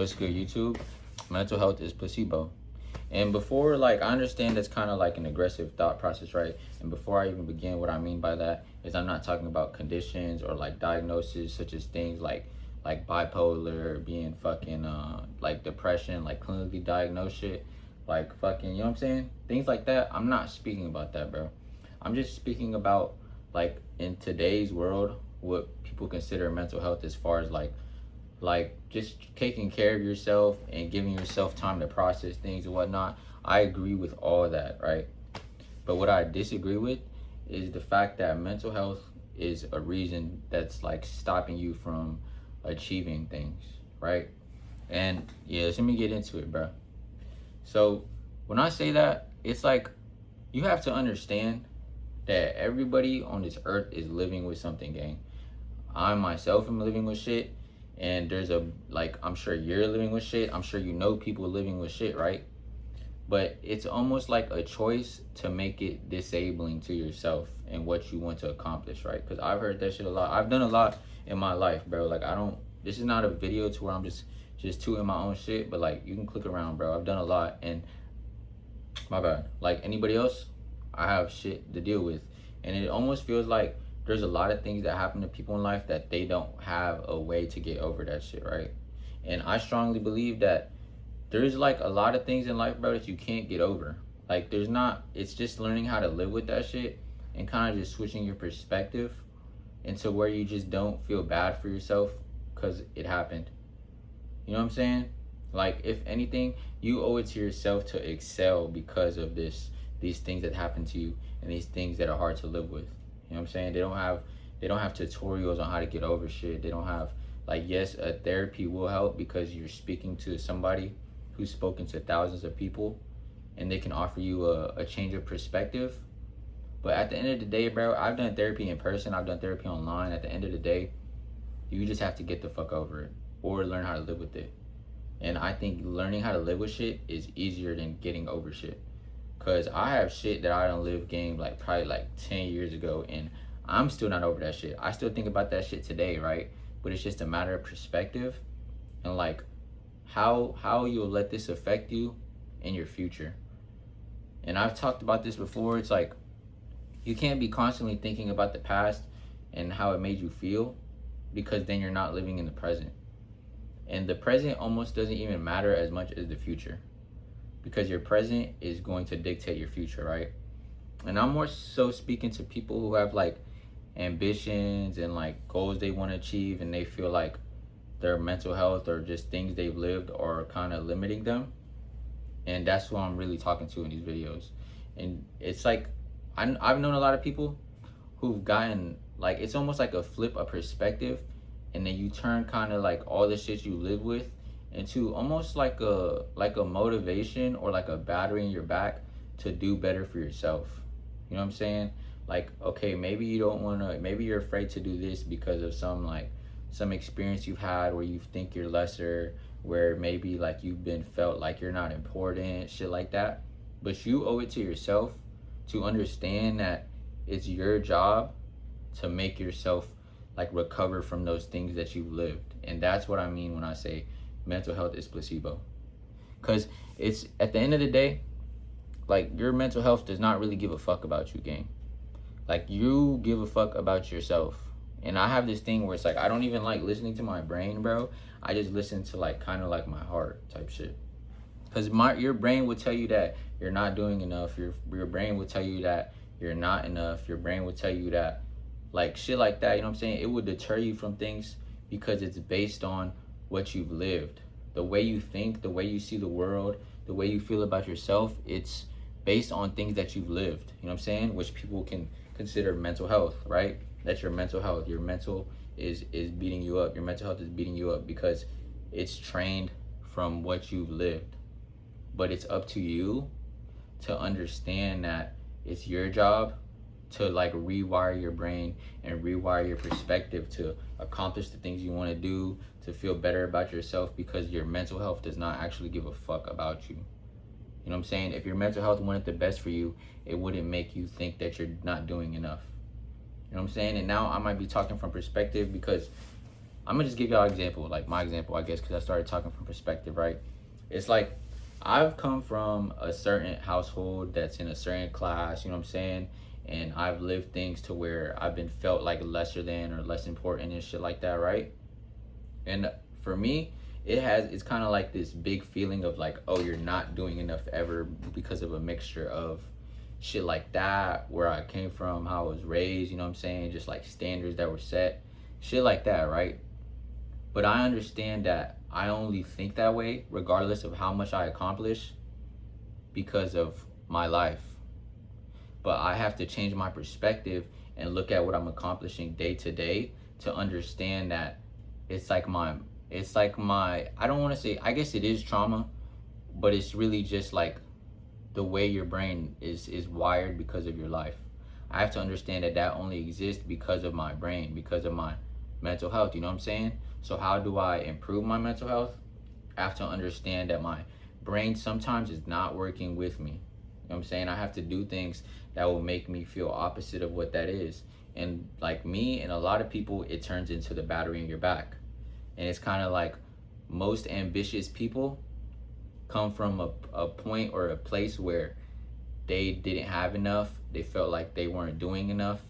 What's good, YouTube? Mental health is placebo. And before, like, I understand that's kind of like an aggressive thought process, right? And before I even begin, what I mean by that is I'm not talking about conditions or like diagnoses such as things like bipolar, being fucking like depression, like clinically diagnosed shit, like fucking, you know what I'm saying? Things like that. I'm not speaking about that, bro. I'm just speaking about like in today's world, what people consider mental health as far as like just taking care of yourself and giving yourself time to process things and whatnot. I agree with all that, right? But what I disagree with is the fact that mental health is a reason that's like stopping you from achieving things, right? And yeah, let me get into it, bro. So when I say that, it's like you have to understand that everybody on this earth is living with something, gang. I myself am living with shit, and there's a, like, I'm sure you're living with shit. I'm sure you know people living with shit, right? But it's almost like a choice to make it disabling to yourself and what you want to accomplish, right? Because I've heard that shit a lot. I've done a lot in my life, bro. Like, I don't, this is not a video to where I'm just tooting my own shit, but like, you can click around, bro. I've done a lot, and my bad. Like anybody else, I have shit to deal with. And it almost feels like there's a lot of things that happen to people in life that they don't have a way to get over that shit, right? And I strongly believe that there's like a lot of things in life, bro, that you can't get over. Like there's not, it's just learning how to live with that shit and kind of just switching your perspective into where you just don't feel bad for yourself because it happened. You know what I'm saying? Like, if anything, you owe it to yourself to excel because of these things that happen to you and these things that are hard to live with. You know what I'm saying? They don't have tutorials on how to get over shit. They don't have, like, yes, a therapy will help because you're speaking to somebody who's spoken to thousands of people and they can offer you a change of perspective. But at the end of the day, bro, I've done therapy in person, I've done therapy online. At the end of the day, you just have to get the fuck over it or learn how to live with it. And I think learning how to live with shit is easier than getting over shit. Cause I have shit that I don't live game like probably like 10 years ago, and I'm still not over that shit. I still think about that shit today, right? But it's just a matter of perspective and like how you'll let this affect you in your future. And I've talked about this before. It's like you can't be constantly thinking about the past and how it made you feel, because then you're not living in the present. And the present almost doesn't even matter as much as the future, because your present is going to dictate your future, right? And I'm more so speaking to people who have like ambitions and like goals they want to achieve, and they feel like their mental health or just things they've lived are kind of limiting them. And that's who I'm really talking to in these videos. And it's like I've known a lot of people who've gotten, like, it's almost like a flip of perspective, and then you turn kind of like all the shit you live with into almost like a motivation or like a battery in your back to do better for yourself. You know what I'm saying? Like, okay, maybe you don't want to, maybe you're afraid to do this because of some experience you've had where you think you're lesser, where maybe like you've been felt like you're not important, shit like that. But you owe it to yourself to understand that it's your job to make yourself like recover from those things that you've lived. And that's what I mean when I say mental health is placebo. Because it's, at the end of the day, like, your mental health does not really give a fuck about you, gang. Like, you give a fuck about yourself. And I have this thing where it's like, I don't even like listening to my brain, bro. I just listen to like kind of like my heart type shit. Because your brain will tell you that you're not doing enough. Your brain will tell you that you're not enough. Your brain will tell you that, like, shit like that. You know what I'm saying? It would deter you from things because it's based on what you've lived. The way you think, the way you see the world, the way you feel about yourself, it's based on things that you've lived. You know what I'm saying? Which people can consider mental health, right? That's your mental health. Your mental is beating you up. Your mental health is beating you up because it's trained from what you've lived. But it's up to you to understand that it's your job to like rewire your brain and rewire your perspective to accomplish the things you want to do, to feel better about yourself, because your mental health does not actually give a fuck about you. You know what I'm saying? If your mental health wanted the best for you, it wouldn't make you think that you're not doing enough. You know what I'm saying? And now I might be talking from perspective because I'm gonna just give y'all an example, like my example, I guess, because I started talking from perspective, right? It's like I've come from a certain household that's in a certain class, you know what I'm saying? And I've lived things to where I've been felt like lesser than or less important and shit like that, right? And for me, it's kind of like this big feeling of like, oh, you're not doing enough ever, because of a mixture of shit like that, where I came from, how I was raised, you know what I'm saying? Just like standards that were set, shit like that, right? But I understand that I only think that way regardless of how much I accomplish because of my life. But I have to change my perspective and look at what I'm accomplishing day to day to understand that it's like my I don't want to say, I guess it is trauma, but it's really just like the way your brain is wired because of your life. I have to understand that that only exists because of my brain, because of my mental health, you know what I'm saying? So how do I improve my mental health? I have to understand that my brain sometimes is not working with me. You know what I'm saying? I have to do things that will make me feel opposite of what that is. And like me and a lot of people, it turns into the battery in your back. And it's kind of like most ambitious people come from a point or a place where they didn't have enough. They felt like they weren't doing enough.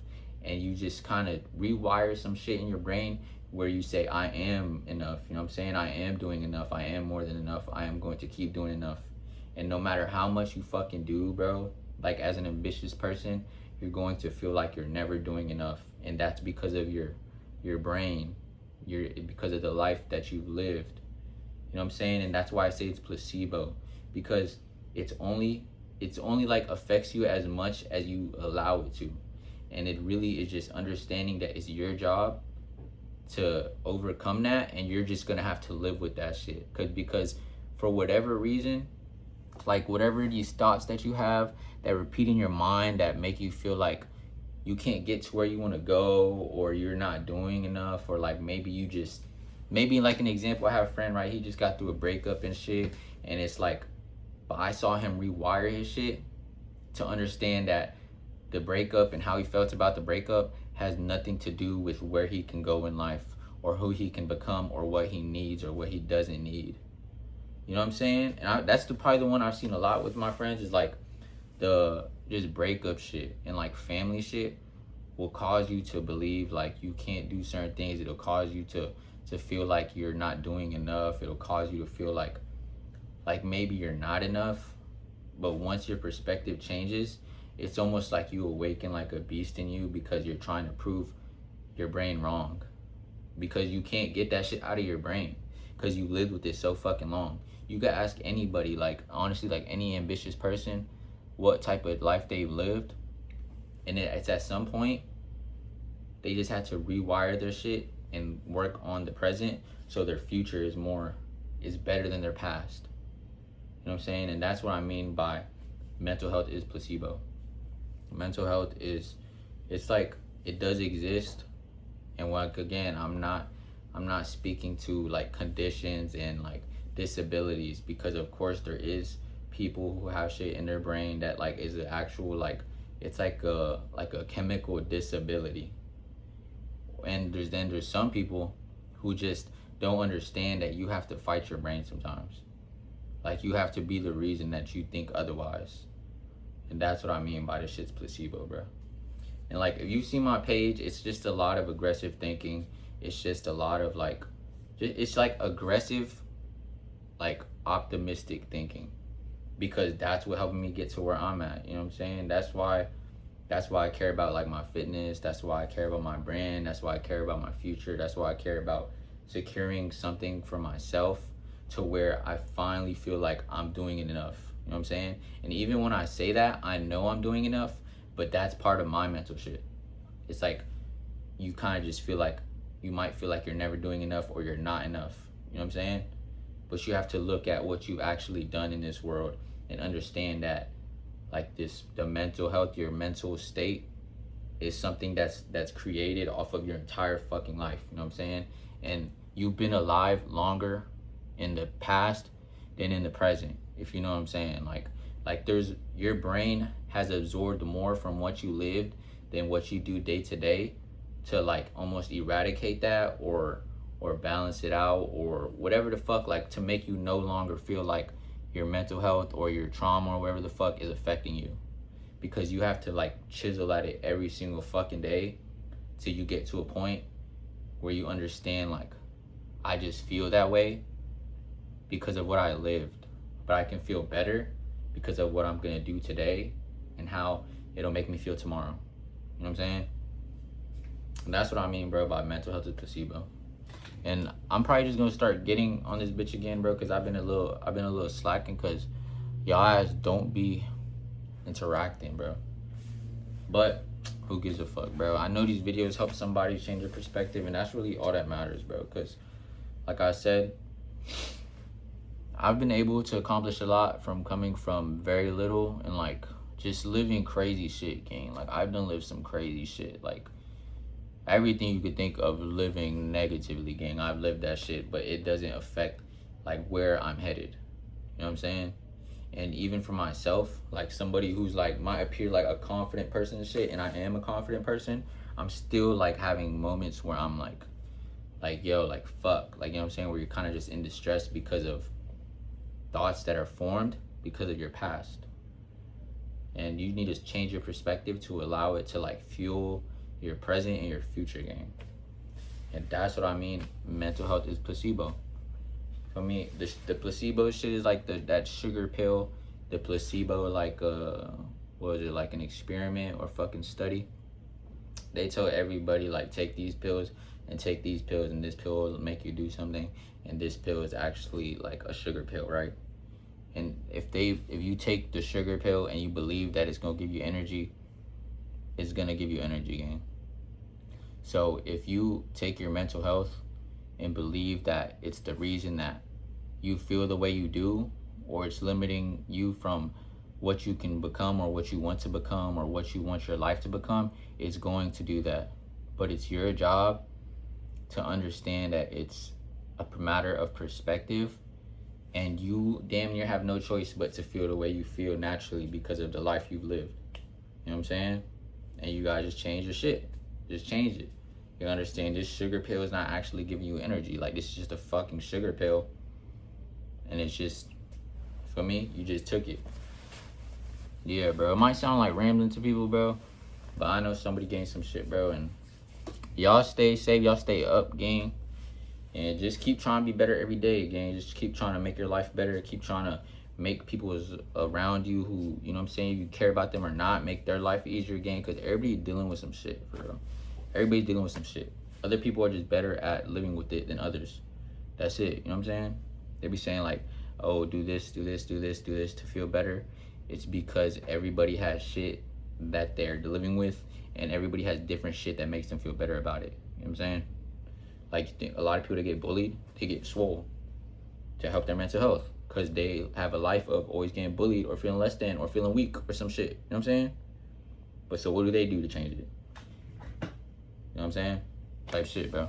And you just kind of rewire some shit in your brain where you say, I am enough. You know what I'm saying? I am doing enough. I am more than enough. I am going to keep doing enough. And no matter how much you fucking do, bro, like as an ambitious person, you're going to feel like you're never doing enough. And that's because of your brain, because of the life that you've lived. You know what I'm saying? And that's why I say it's placebo, because it's only like affects you as much as you allow it to. And it really is just understanding that it's your job to overcome that, and you're just gonna have to live with that shit. Because for whatever reason, like whatever these thoughts that you have that repeat in your mind that make you feel like you can't get to where you want to go, or you're not doing enough, or like maybe like an example, I have a friend, right? He just got through a breakup and shit, and it's like, but I saw him rewire his shit to understand that the breakup and how he felt about the breakup has nothing to do with where he can go in life, or who he can become, or what he needs or what he doesn't need. You know what I'm saying? And that's probably the one I've seen a lot with my friends, is like the just breakup shit and like family shit will cause you to believe like you can't do certain things. It'll cause you to feel like you're not doing enough. It'll cause you to feel like maybe you're not enough. But once your perspective changes, it's almost like you awaken like a beast in you, because you're trying to prove your brain wrong, because you can't get that shit out of your brain because you lived with it so fucking long. You could ask anybody, like honestly, like any ambitious person, what type of life they've lived, and it's at some point they just had to rewire their shit and work on the present so their future is better than their past. You know what I'm saying? And that's what I mean by mental health is placebo. Mental health it's like, it does exist. And like, again, I'm not speaking to like conditions and like disabilities, because of course there is people who have shit in their brain that like is an actual like, it's like a chemical disability. And there's some people who just don't understand that you have to fight your brain sometimes. Like you have to be the reason that you think otherwise. And that's what I mean by this shit's placebo, bro. And like, if you see my page, it's just a lot of aggressive thinking. It's just a lot of like, it's like aggressive, like optimistic thinking, because that's what helped me get to where I'm at. You know what I'm saying? That's why I care about like my fitness. That's why I care about my brand. That's why I care about my future. That's why I care about securing something for myself to where I finally feel like I'm doing it enough. You know what I'm saying? And even when I say that, I know I'm doing enough, but that's part of my mental shit. It's like, you kind of just feel like, you might feel like you're never doing enough, or you're not enough. You know what I'm saying? But you have to look at what you've actually done in this world and understand that like the mental health, your mental state is something that's created off of your entire fucking life. You know what I'm saying? And you've been alive longer in the past than in the present, if you know what I'm saying. Like your brain has absorbed more from what you lived than what you do day to day, to like almost eradicate that, or or balance it out or whatever the fuck, like to make you no longer feel like your mental health or your trauma or whatever the fuck is affecting you. Because you have to like chisel at it every single fucking day till you get to a point where you understand, like, I just feel that way because of what I lived, but I can feel better because of what I'm gonna do today and how it'll make me feel tomorrow. You know what I'm saying? And that's what I mean, bro, by mental health is placebo. And I'm probably just gonna start getting on this bitch again, bro, because I've been a little slacking because y'all ass don't be interacting, bro. But who gives a fuck, bro? I know these videos help somebody change their perspective, and that's really all that matters, bro. Because like I said, I've been able to accomplish a lot from coming from very little and like just living crazy shit, gang. Like I've done lived some crazy shit, like everything you could think of living negatively, gang. I've lived that shit, but it doesn't affect like where I'm headed. You know what I'm saying? And even for myself, like somebody who's like might appear like a confident person and shit, and I am a confident person, I'm still like having moments where I'm like yo, like fuck, like, you know what I'm saying, where you're kind of just in distress because of thoughts that are formed because of your past. And you need to change your perspective to allow it to like fuel your present and your future, game. And that's what I mean, mental health is placebo. For me, the placebo shit is like that sugar pill. The placebo, like what was it, like an experiment or fucking study? They tell everybody like take these pills and take these pills, and this pill will make you do something, and this pill is actually like a sugar pill, right? And if you take the sugar pill and you believe that it's gonna give you energy, it's gonna give you energy, gang. So if you take your mental health and believe that it's the reason that you feel the way you do, or it's limiting you from what you can become or what you want to become or what you want your life to become, it's going to do that. But it's your job to understand that it's a matter of perspective, and you damn near have no choice but to feel the way you feel naturally because of the life you've lived. You know what I'm saying? And you gotta just change your shit. Just change it. You understand this sugar pill is not actually giving you energy. Like, this is just a fucking sugar pill. And it's just, for me, you just took it. Yeah, bro. It might sound like rambling to people, bro, but I know somebody getting some shit, bro. And y'all stay safe. Y'all stay up, gang. And just keep trying to be better every day, gang. Just keep trying to make your life better. Keep trying to make people around you who, you know what I'm saying, you care about them or not, make their life easier, gang. Because everybody's dealing with some shit, for real. Everybody's dealing with some shit. Other people are just better at living with it than others. That's it. You know what I'm saying? They be saying like, oh, do this, do this, do this, do this to feel better. It's because everybody has shit that they're living with, and everybody has different shit that makes them feel better about it. You know what I'm saying? Like, a lot of people that get bullied, they get swole to help their mental health because they have a life of always getting bullied or feeling less than or feeling weak or some shit. You know what I'm saying? But so what do they do to change it? You know what I'm saying? Type shit, bro.